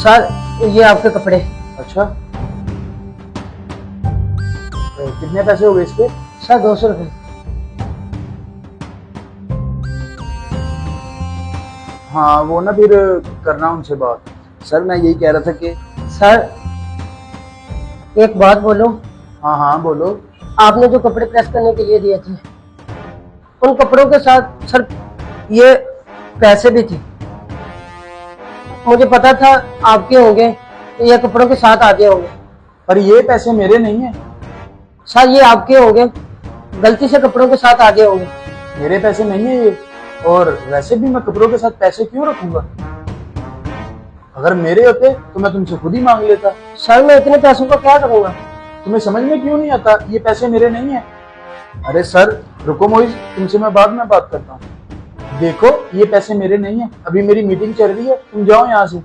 Sir ये आपके कपड़े। अच्छा, कितने पैसे हो गए इसके? सर 200 रुपये। हाँ वो ना फिर करना उनसे बात। सर मैं यही कह रहा था कि सर एक बात बोलो, हाँ हाँ बोलो। आपने जो कपड़े प्रेस करने के लिए दिए थे उन कपड़ों के साथ सर ये पैसे भी थे। मुझे पता था आपके होंगे तो ये कपड़ों के साथ आगे होंगे। पर ये पैसे मेरे नहीं है। सर ये आपके होंगे, गलती से कपड़ों के साथ आगे होंगे। मेरे पैसे नहीं है ये। और वैसे भी मैं कपड़ों के साथ पैसे क्यों रखूंगा? अगर मेरे होते तो मैं तुमसे खुद ही मांग लेता। सर मैं इतने पैसों का क्या करूंगा? तुम्हें समझ में क्यों नहीं आता? ये पैसे मेरे नहीं है। अरे सर रुको मोइज, तुमसे मैं बाद में बात करता हूँ। देखो ये पैसे मेरे नहीं है, अभी मेरी मीटिंग चल रही है, तुम जाओ यहाँ से।